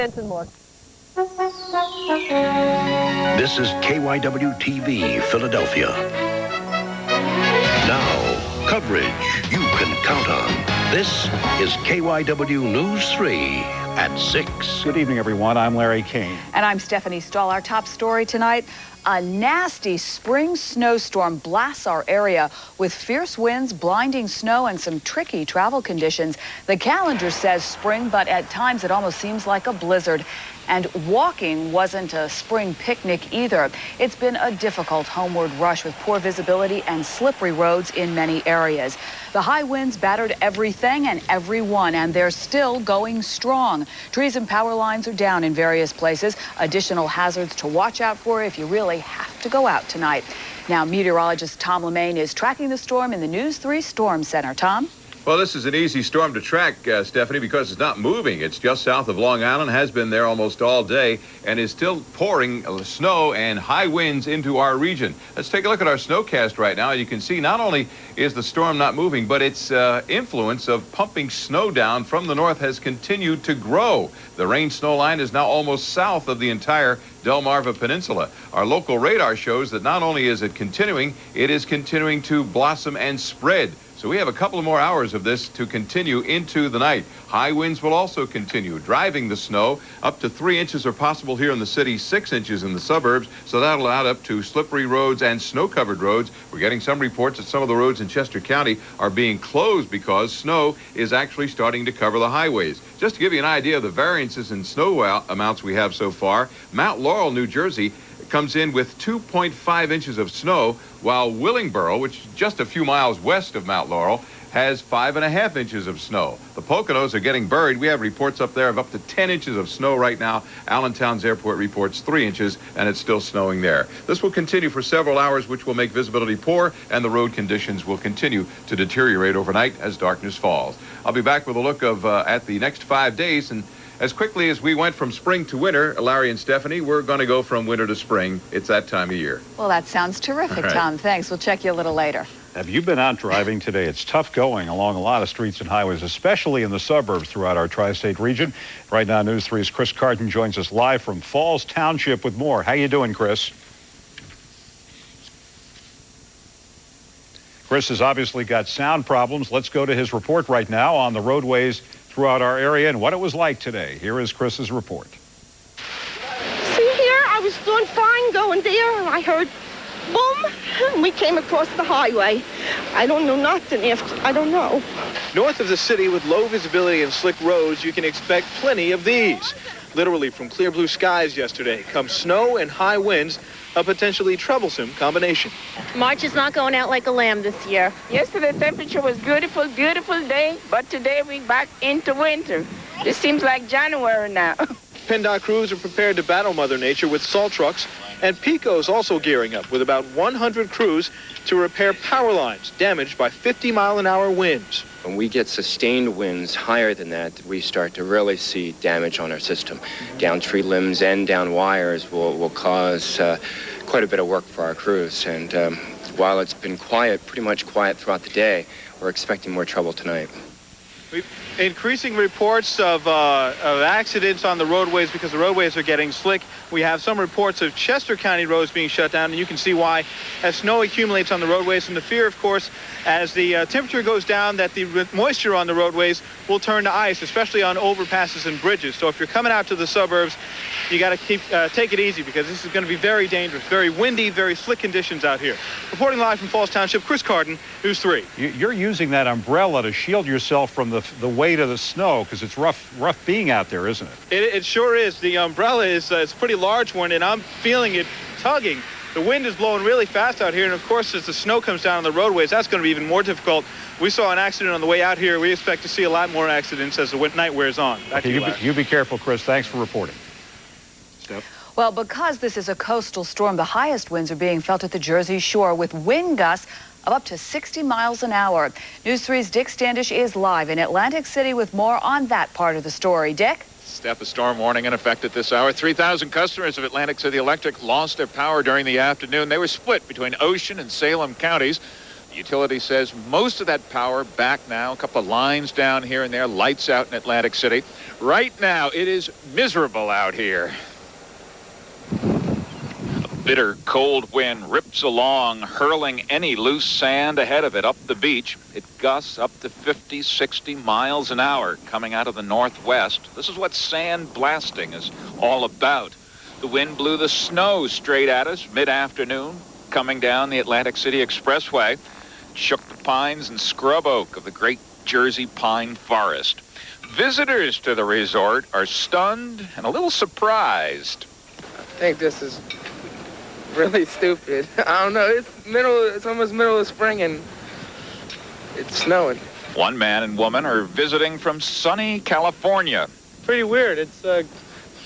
And more. This is KYW TV, Philadelphia. Now, coverage you can count on. This is KYW News 3 at 6. Good evening, everyone. I'm Larry Kane. And I'm Stephanie Stahl. Our top story tonight, a nasty spring snowstorm blasts our area with fierce winds, blinding snow, and some tricky travel conditions. The calendar says spring, but at times it almost seems like a blizzard. And walking wasn't a spring picnic either. It's been a difficult homeward rush with poor visibility and slippery roads in many areas. The high winds battered everything and everyone, and they're still going strong. Trees and power lines are down in various places. Additional hazards to watch out for if you really have to go out tonight. Now, meteorologist Tom Lemaine is tracking the storm in the News 3 Storm Center. Tom? Well, this is an easy storm to track, Stephanie, because it's not moving. It's just south of Long Island, has been there almost all day, and is still pouring snow and high winds into our region. Let's take a look at our snowcast right now. You can see not only is the storm not moving, but its influence of pumping snow down from the north has continued to grow. The rain snow line is now almost south of the entire Delmarva Peninsula. Our local radar shows that not only is it is continuing to blossom and spread. So we have a couple of more hours of this to continue into the night. High winds will also continue, driving the snow. Up to 3 inches are possible here in the city, 6 inches in the suburbs. So that'll add up to slippery roads and snow-covered roads. We're getting some reports that some of the roads in Chester County are being closed because snow is actually starting to cover the highways. Just to give you an idea of the variances in snow amounts we have so far, Mount Laurel, New Jersey, comes in with 2.5 inches of snow, while Willingboro, which is just a few miles west of Mount Laurel, has 5.5 inches of snow. The Poconos are getting buried. We have reports up there of up to 10 inches of snow right now. Allentown's airport reports 3 inches, and it's still snowing there. This will continue for several hours, which will make visibility poor, and the road conditions will continue to deteriorate overnight as darkness falls. I'll be back with a look at the next 5 days, and as quickly as we went from spring to winter, Larry and Stephanie, we're going to go from winter to spring. It's that time of year. Well, that sounds terrific, Right. Tom. Thanks. We'll check you a little later. Have you been out driving today? It's tough going along a lot of streets and highways, especially in the suburbs throughout our tri-state region. Right now, News 3's Chris Carton joins us live from Falls Township with more. How you doing, Chris? Chris has obviously got sound problems. Let's go to his report right now on the roadways throughout our area and what it was like today. Here is Chris's report. See here, I was doing fine going there, and I heard boom, and we came across the highway. I don't know nothing after, I don't know. North of the city with low visibility and slick roads, you can expect plenty of these. Literally from clear blue skies yesterday come snow and high winds, a potentially troublesome combination. March is not going out like a lamb this year. Yesterday the temperature was beautiful, beautiful day, but today we back into winter. It seems like January now. PennDOT crews are prepared to battle Mother Nature with salt trucks, and PECO's also gearing up with about 100 crews to repair power lines damaged by 50-mile-an-hour winds. When we get sustained winds higher than that, we start to really see damage on our system. Down tree limbs and down wires will cause quite a bit of work for our crews. And while it's been quiet, pretty much quiet throughout the day, we're expecting more trouble tonight. Increasing reports of accidents on the roadways because the roadways are getting slick. We have some reports of Chester County roads being shut down, and you can see why as snow accumulates on the roadways. And the fear, of course, as the temperature goes down, that the moisture on the roadways will turn to ice, especially on overpasses and bridges. So if you're coming out to the suburbs, you got to take it easy because this is going to be very dangerous, very windy, very slick conditions out here. Reporting live from Falls Township, Chris Carton, News 3. You're using that umbrella to shield yourself from the weight of the snow because it's rough being out there, isn't it? It sure is. The umbrella is it's a pretty large one, and I'm feeling it tugging. The wind is blowing really fast out here, and of course, as the snow comes down on the roadways, that's going to be even more difficult. We saw an accident on the way out here. We expect to see a lot more accidents as the night wears on. Back to you be careful, Chris. Thanks for reporting. Steph? Well, because this is a coastal storm, the highest winds are being felt at the Jersey Shore with wind gusts of up to 60 miles an hour. News 3's Dick Standish is live in Atlantic City with more on that part of the story. Dick? Step, a storm warning in effect at this hour. 3,000 customers of Atlantic City Electric lost their power during the afternoon. They were split between Ocean and Salem counties. Utility says most of that power back now. A couple of lines down here and there. Lights out in Atlantic City. Right now, it is miserable out here. Bitter cold wind rips along, hurling any loose sand ahead of it up the beach. It gusts up to 50, 60 miles an hour coming out of the northwest. This is what sand blasting is all about. The wind blew the snow straight at us mid-afternoon, coming down the Atlantic City Expressway. Shook the pines and scrub oak of the Great Jersey Pine Forest. Visitors to the resort are stunned and a little surprised. I think this is really stupid. I don't know. It's almost middle of spring and it's snowing. One man and woman are visiting from sunny California. Pretty weird. It's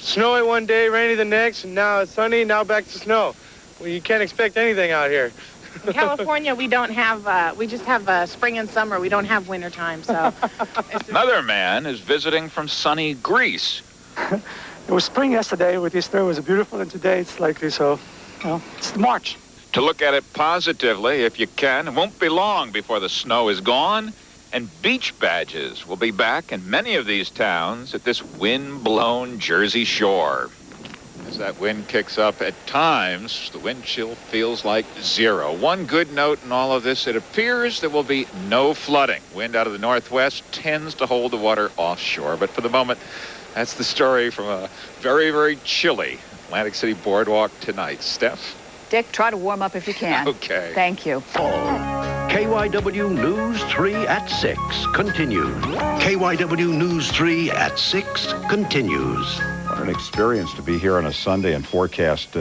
snowy one day, rainy the next, and now it's sunny, now back to snow. Well, you can't expect anything out here. In California, we don't have, we just have spring and summer. We don't have winter time, so. Another man is visiting from sunny Greece. It was spring yesterday with Easter. It was beautiful, and today it's likely so. Well, it's March. To look at it positively, if you can, it won't be long before the snow is gone, and beach badges will be back in many of these towns at this wind-blown Jersey shore. As that wind kicks up at times, the wind chill feels like zero. One good note in all of this, it appears there will be no flooding. Wind out of the northwest tends to hold the water offshore, but for the moment, that's the story from a very, very chilly Atlantic City boardwalk tonight. Steph? Dick, try to warm up if you can. Okay. Thank you. KYW News 3 at 6 continues. KYW News 3 at 6 continues. What an experience to be here on a Sunday and forecast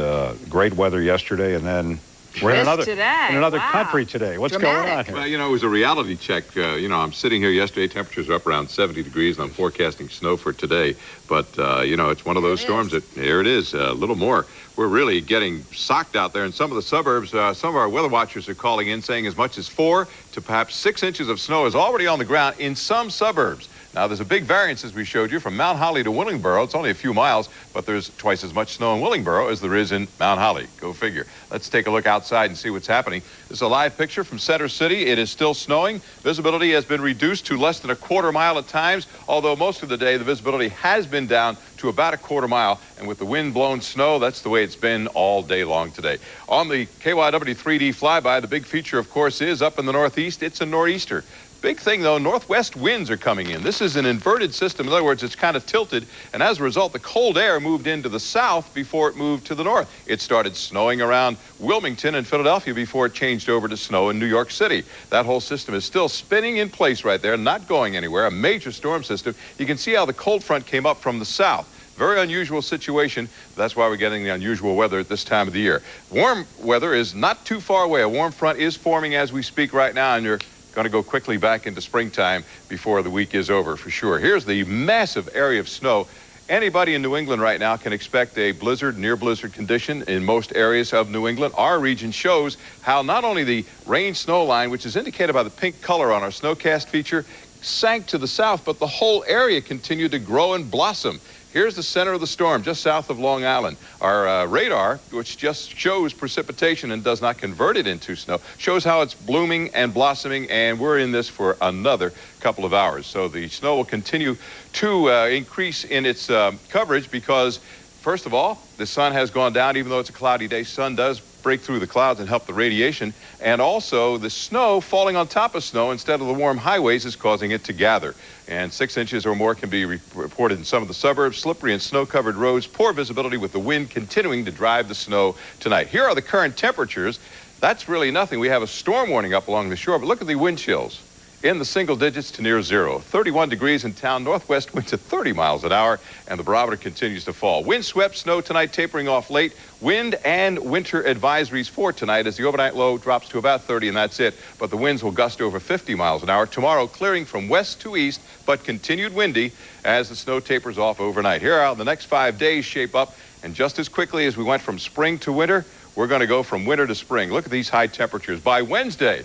great weather yesterday, and then we're in another country today. What's going on here? Well, you know, it was a reality check. I'm sitting here yesterday. Temperatures are up around 70 degrees, and I'm forecasting snow for today. But, it's one of those storms that, here it is, a little more. We're really getting socked out there in some of the suburbs. Some of our weather watchers are calling in saying as much as 4 to perhaps 6 inches of snow is already on the ground in some suburbs. Now, there's a big variance, as we showed you, from Mount Holly to Willingboro. It's only a few miles, but there's twice as much snow in Willingboro as there is in Mount Holly. Go figure. Let's take a look outside and see what's happening. This is a live picture from Center City. It is still snowing. Visibility has been reduced to less than a quarter mile at times, although most of the day the visibility has been down to about a quarter mile. And with the wind-blown snow, that's the way it's been all day long today. On the KYW 3D flyby, the big feature, of course, is up in the northeast. It's a nor'easter. Big thing, though, northwest winds are coming in. This is an inverted system. In other words, it's kind of tilted, and as a result, the cold air moved into the south before it moved to the north. It started snowing around Wilmington and Philadelphia before it changed over to snow in New York City. That whole system is still spinning in place right there, not going anywhere, a major storm system. You can see how the cold front came up from the south. Very unusual situation. That's why we're getting the unusual weather at this time of the year. Warm weather is not too far away. A warm front is forming as we speak right now, and you're going to go quickly back into springtime before the week is over for sure. Here's the massive area of snow. Anybody in New England right now can expect a blizzard, near blizzard condition in most areas of New England. Our region shows how not only the rain snow line, which is indicated by the pink color on our snowcast feature, sank to the south, but the whole area continued to grow and blossom. Here's the center of the storm, just south of Long Island. Our radar, which just shows precipitation and does not convert it into snow, shows how it's blooming and blossoming, and we're in this for another couple of hours. So the snow will continue to increase in its coverage because, first of all, the sun has gone down. Even though it's a cloudy day, sun does break through the clouds and help the radiation. And also, the snow falling on top of snow instead of the warm highways is causing it to gather. And 6 inches or more can be reported in some of the suburbs. Slippery and snow-covered roads, poor visibility with the wind continuing to drive the snow tonight. Here are the current temperatures. That's really nothing. We have a storm warning up along the shore, but look at the wind chills. In the single digits to near zero. 31 degrees in town, northwest winds at 30 miles an hour, and the barometer continues to fall. Wind-swept snow tonight, tapering off late. Wind and winter advisories for tonight as the overnight low drops to about 30, and that's it. But the winds will gust over 50 miles an hour. Tomorrow, clearing from west to east, but continued windy as the snow tapers off overnight. Here are how the next 5 days shape up, and just as quickly as we went from spring to winter, we're going to go from winter to spring. Look at these high temperatures. By Wednesday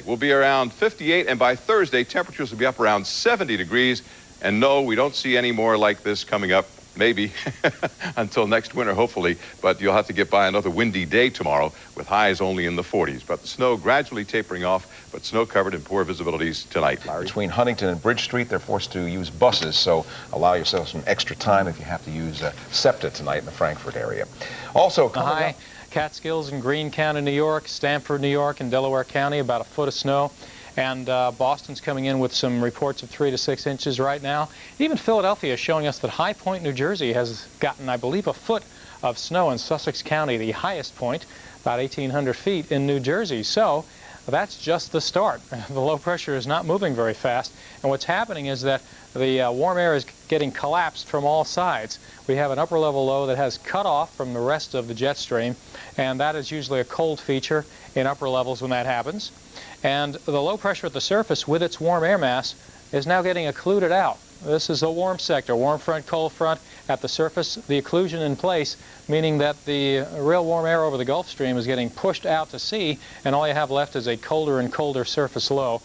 will be around 58, and by Thursday, temperatures will be up around 70 degrees. And no, we don't see any more like this coming up maybe until next winter, hopefully. But you'll have to get by another windy day tomorrow with highs only in the 40s. But the snow gradually tapering off, but snow covered and poor visibilities tonight. Larry? Between Huntington and Bridge Street, they're forced to use buses, so allow yourself some extra time if you have to use SEPTA tonight in the Frankfurt area. Also, coming up, Catskills in Greene County, New York, Stamford, New York, and Delaware County, about a foot of snow. And Boston's coming in with some reports of 3 to 6 inches right now. Even Philadelphia is showing us that High Point, New Jersey has gotten, I believe, a foot of snow in Sussex County, the highest point, about 1,800 feet in New Jersey. So that's just the start. The low pressure is not moving very fast. And what's happening is that the warm air is getting collapsed from all sides. We have an upper level low that has cut off from the rest of the jet stream, and that is usually a cold feature in upper levels when that happens. And the low pressure at the surface with its warm air mass is now getting occluded out. This is a warm sector, warm front, cold front. At the surface, the occlusion in place, meaning that the real warm air over the Gulf Stream is getting pushed out to sea, and all you have left is a colder and colder surface low,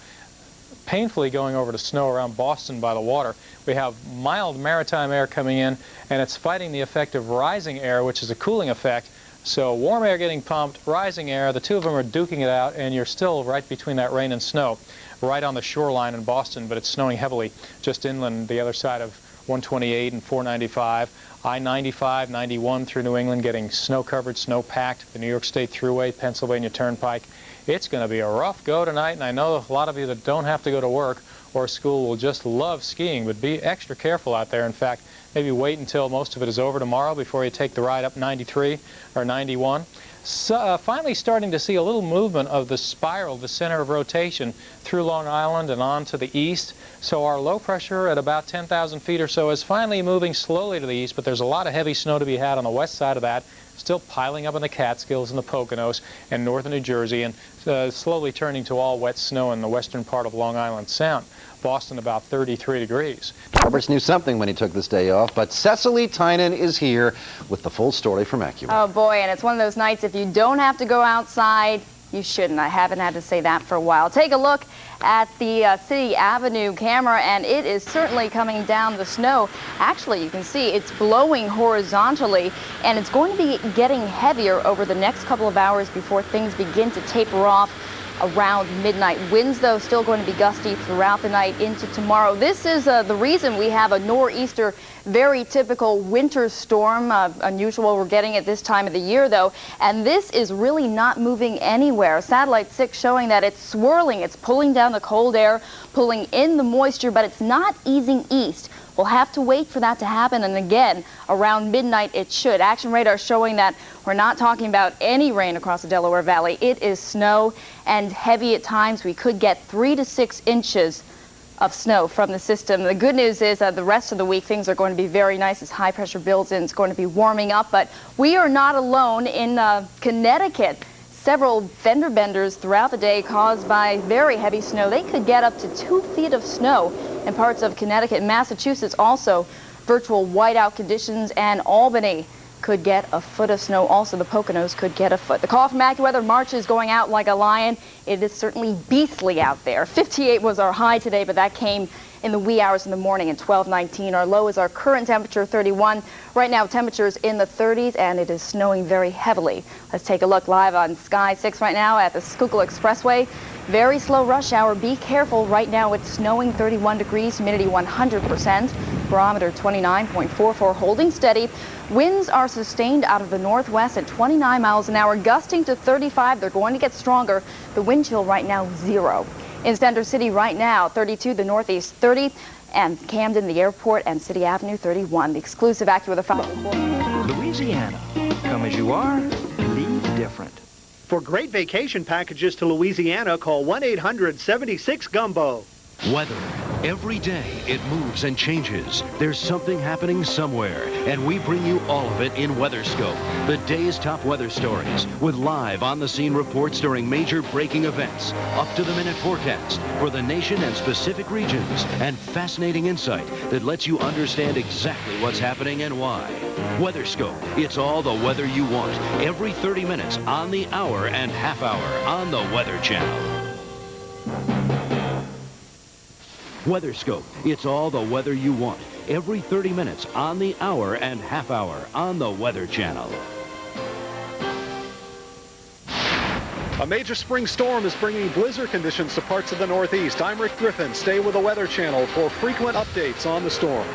painfully going over to snow around Boston by the water. We have mild maritime air coming in, and it's fighting the effect of rising air, which is a cooling effect. So warm air getting pumped, rising air, the two of them are duking it out, and you're still right between that rain and snow, right on the shoreline in Boston, but it's snowing heavily just inland the other side of 128 and 495. I-95, 91 through New England getting snow-covered, snow-packed. The New York State Thruway, Pennsylvania Turnpike. It's going to be a rough go tonight, and I know a lot of you that don't have to go to work or school will just love skiing, but be extra careful out there. In fact, maybe wait until most of it is over tomorrow before you take the ride up 93 or 91. So, finally starting to see a little movement of the spiral, the center of rotation, through Long Island and on to the east. So our low pressure at about 10,000 feet or so is finally moving slowly to the east, but there's a lot of heavy snow to be had on the west side of that, still piling up in the Catskills and the Poconos and northern New Jersey, and slowly turning to all wet snow in the western part of Long Island Sound. Boston about 33 degrees. Roberts knew something when he took this day off, but Cecily Tynan is here with the full story from AccuWeather. Oh boy, and it's one of those nights if you don't have to go outside, you shouldn't. I haven't had to say that for a while. Take a look at the City Avenue camera, and it is certainly coming down the snow. Actually, you can see it's blowing horizontally, and it's going to be getting heavier over the next couple of hours before things begin to taper off around midnight. Winds, though, still going to be gusty throughout the night into tomorrow. This is the reason we have a nor'easter, very typical winter storm, unusual we're getting at this time of the year, though, and this is really not moving anywhere. Satellite 6 showing that it's swirling, it's pulling down the cold air, pulling in the moisture, but it's not easing east. We'll have to wait for that to happen, and again, around midnight it should. Action radar showing that we're not talking about any rain across the Delaware Valley. It is snow and heavy at times. We could get 3 to 6 inches of snow from the system. The good news is the rest of the week things are going to be very nice as high pressure builds in. It's going to be warming up, but we are not alone in Connecticut. Several fender benders throughout the day caused by very heavy snow. They could get up to 2 feet of snow in parts of Connecticut and Massachusetts. Also, virtual whiteout conditions, and Albany could get a foot of snow. Also, the Poconos could get a foot. The call from AccuWeather: March is going out like a lion. It is certainly beastly out there. 58 was our high today, but that came in the wee hours in the morning at 12:19. Our low is our current temperature, 31. Right now, temperatures in the 30s, and it is snowing very heavily. Let's take a look live on Sky 6 right now at the Schuylkill Expressway. Very slow rush hour. Be careful. Right now, it's snowing, 31 degrees, humidity 100%, barometer 29.44, holding steady. Winds are sustained out of the northwest at 29 miles an hour, gusting to 35. They're going to get stronger. The wind chill right now, 0. In Center City right now, 32, the Northeast 30, and Camden, the airport, and City Avenue 31. The exclusive AccuWeather 5. Louisiana, come as you are, leave different. For great vacation packages to Louisiana, call 1-800-76-GUMBO. Weather. Every day it moves and changes. There's something happening somewhere, and we bring you all of it in WeatherScope, the day's top weather stories, with live on-the-scene reports during major breaking events, up-to-the-minute forecast for the nation and specific regions, and fascinating insight that lets you understand exactly what's happening and why. WeatherScope, it's all the weather you want, every 30 minutes on the hour and half hour on the Weather Channel. WeatherScope, it's all the weather you want, every 30 minutes on the hour and half hour on the Weather Channel. A major spring storm is bringing blizzard conditions to parts of the Northeast. I'm Rick Griffin. Stay with the Weather Channel for frequent updates on the storm.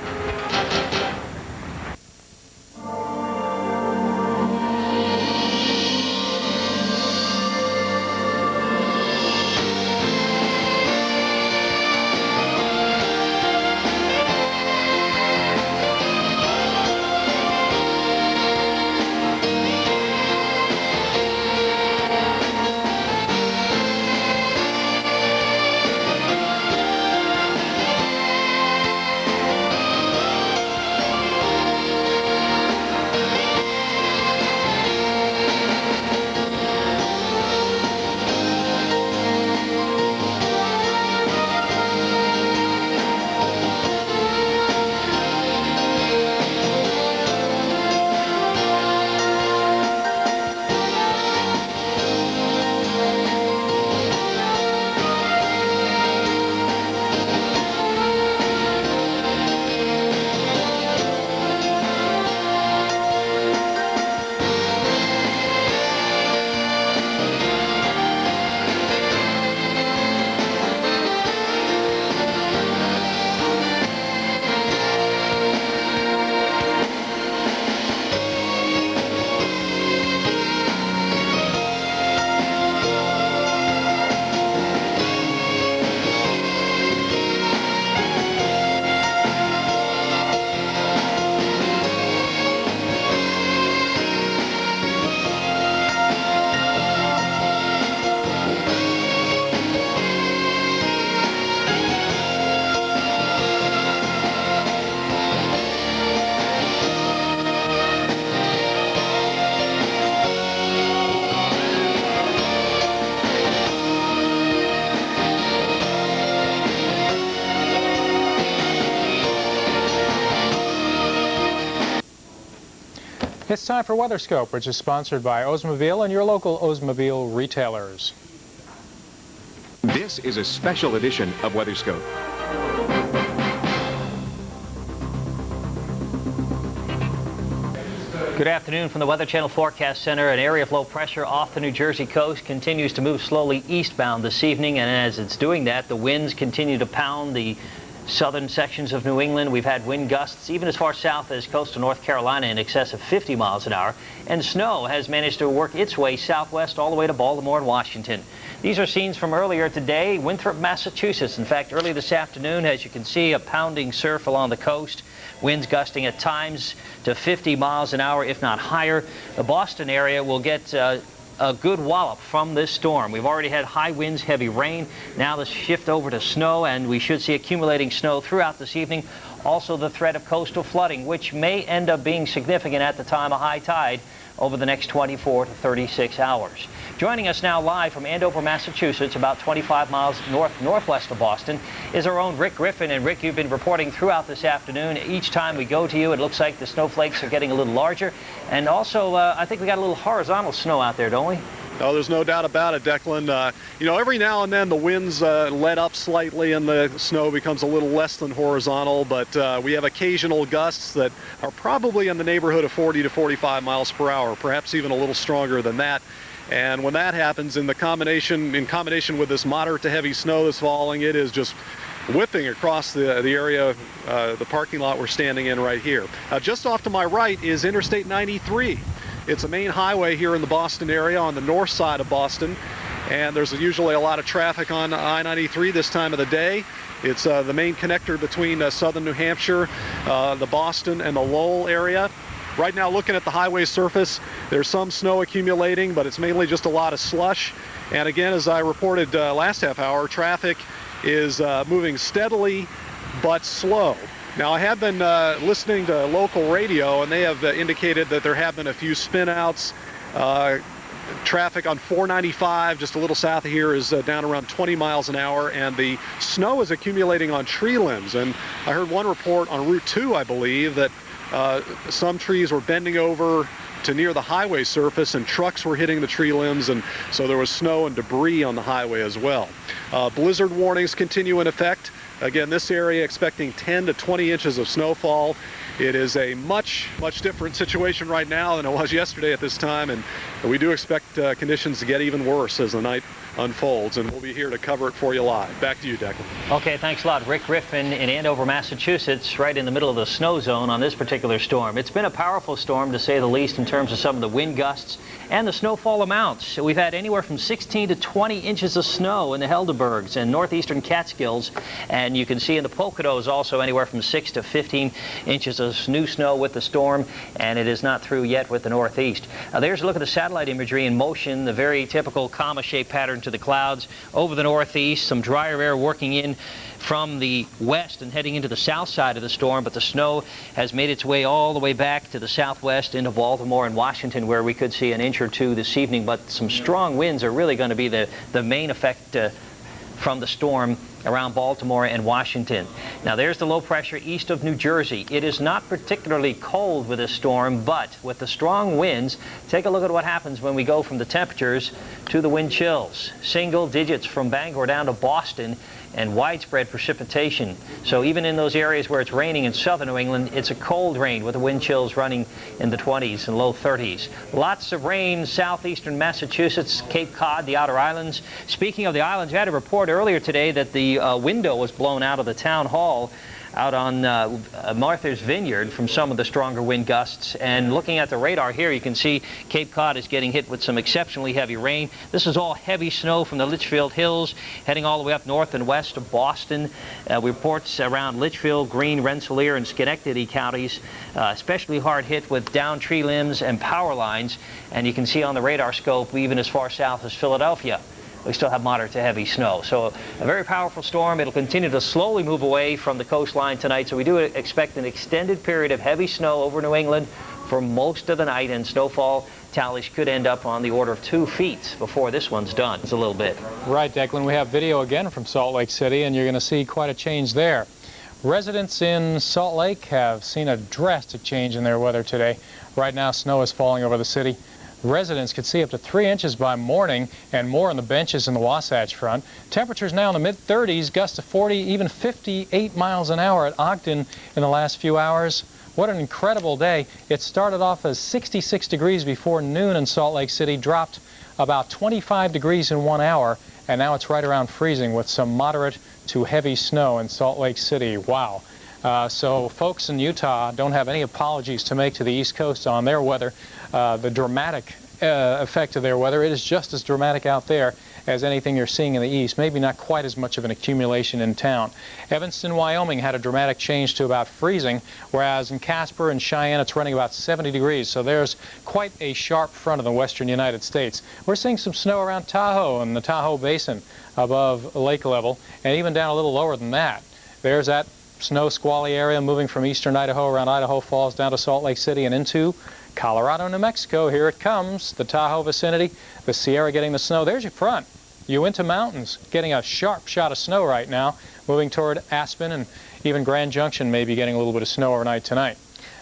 It's time for WeatherScope, which is sponsored by Oldsmobile and your local Oldsmobile retailers. This is a special edition of WeatherScope. Good afternoon from the Weather Channel Forecast Center. An area of low pressure off the New Jersey coast continues to move slowly eastbound this evening, and as it's doing that, the winds continue to pound the southern sections of New England. We've had wind gusts even as far south as coastal North Carolina in excess of 50 miles an hour, and snow has managed to work its way southwest all the way to Baltimore and Washington. These are scenes from earlier today, Winthrop, Massachusetts. In fact, early this afternoon, as you can see, a pounding surf along the coast, winds gusting at times to 50 miles an hour, if not higher. The Boston area will get a good wallop from this storm. We've already had high winds, heavy rain. Now the shift over to snow, and we should see accumulating snow throughout this evening. Also the threat of coastal flooding, which may end up being significant at the time of high tide over the next 24 to 36 hours. Joining us now live from Andover, Massachusetts, about 25 miles northwest of Boston, is our own Rick Griffin. And Rick, you've been reporting throughout this afternoon. Each time we go to you, it looks like the snowflakes are getting a little larger. And also, I think we got a little horizontal snow out there, don't we? Oh, there's no doubt about it, Declan. Every now and then the winds let up slightly and the snow becomes a little less than horizontal, but we have occasional gusts that are probably in the neighborhood of 40 to 45 miles per hour, perhaps even a little stronger than that. And when that happens, in combination with this moderate to heavy snow that's falling, it is just whipping across the area, the parking lot we're standing in right here. Just off to my right is Interstate 93. It's a main highway here in the Boston area on the north side of Boston, and there's usually a lot of traffic on I-93 this time of the day. It's the main connector between southern New Hampshire, the Boston, and the Lowell area. Right now, looking at the highway surface, there's some snow accumulating, but it's mainly just a lot of slush. And again, as I reported last half hour, traffic is moving steadily but slow. Now, I have been listening to local radio, and they have indicated that there have been a few spin-outs. Traffic on 495, just a little south of here, is down around 20 miles an hour, and the snow is accumulating on tree limbs. And I heard one report on Route 2, I believe, that some trees were bending over to near the highway surface, and trucks were hitting the tree limbs, and so there was snow and debris on the highway as well. Blizzard warnings continue in effect. Again, this area expecting 10 to 20 inches of snowfall. It is a much different situation right now than it was yesterday at this time, and we do expect conditions to get even worse as the night unfolds, and we'll be here to cover it for you live. Back to you, Declan. Okay, thanks a lot. Rick Griffin in Andover, Massachusetts, right in the middle of the snow zone on this particular storm. It's been a powerful storm, to say the least, in terms of some of the wind gusts and the snowfall amounts. We've had anywhere from 16 to 20 inches of snow in the Helderbergs and northeastern Catskills, and you can see in the Poconos also anywhere from 6 to 15 inches of new snow with the storm, and it is not through yet with the northeast. There's a look at the satellite imagery in motion, the very typical comma-shaped pattern to the clouds over the northeast, some drier air working in from the west and heading into the south side of the storm, but the snow has made its way all the way back to the southwest into Baltimore and Washington, where we could see an inch or two this evening, but some strong winds are really going to be the main effect from the storm around Baltimore and Washington. Now there's the low pressure east of New Jersey. It is not particularly cold with this storm, but with the strong winds, take a look at what happens when we go from the temperatures to the wind chills. Single digits from Bangor down to Boston, and widespread precipitation. So even in those areas where it's raining in southern New England, it's a cold rain with the wind chills running in the 20s and low 30s. Lots of rain southeastern Massachusetts, Cape Cod, the outer islands. Speaking of the islands, we had a report earlier today that the window was blown out of the town hall out on Martha's Vineyard from some of the stronger wind gusts. And looking at the radar here, you can see Cape Cod is getting hit with some exceptionally heavy rain. This is all heavy snow from the Litchfield Hills, heading all the way up north and west of Boston. Reports around Litchfield, Greene, Rensselaer, and Schenectady counties, especially hard hit with downed tree limbs and power lines. And you can see on the radar scope, even as far south as Philadelphia, we still have moderate to heavy snow. So a very powerful storm. It'll continue to slowly move away from the coastline tonight. So we do expect an extended period of heavy snow over New England for most of the night, and snowfall tallies could end up on the order of 2 feet before this one's done. It's a little bit. Right, Declan. We have video again from Salt Lake City, and you're going to see quite a change there. Residents in Salt Lake have seen a drastic change in their weather today. Right now, snow is falling over the city. Residents could see up to 3 inches by morning and more on the benches in the Wasatch Front. Temperatures now in the mid-30s, gusts to 40, even 58 miles an hour at Ogden in the last few hours. What an incredible day. It started off as 66 degrees before noon in Salt Lake City, dropped about 25 degrees in 1 hour, and now it's right around freezing with some moderate to heavy snow in Salt Lake City. Wow. So folks in Utah don't have any apologies to make to the East Coast on their weather. The dramatic effect of their weather, it is just as dramatic out there as anything you're seeing in the east. Maybe not quite as much of an accumulation in town. Evanston, Wyoming had a dramatic change to about freezing, whereas in Casper and Cheyenne it's running about 70 degrees. So there's quite a sharp front of the western United States. We're seeing some snow around Tahoe and the Tahoe Basin above lake level, and even down a little lower than that. There's that snow squally area moving from eastern Idaho around Idaho Falls down to Salt Lake City and into Colorado, New Mexico. Here it comes, the Tahoe vicinity, the Sierra getting the snow. There's your front. Uinta Mountains getting a sharp shot of snow right now, moving toward Aspen, and even Grand Junction may be getting a little bit of snow overnight tonight.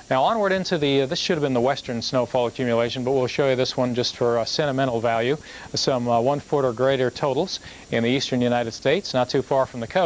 Now onward into this should have been the western snowfall accumulation, but we'll show you this one just for sentimental value. Some 1 foot or greater totals in the eastern United States, not too far from the coast.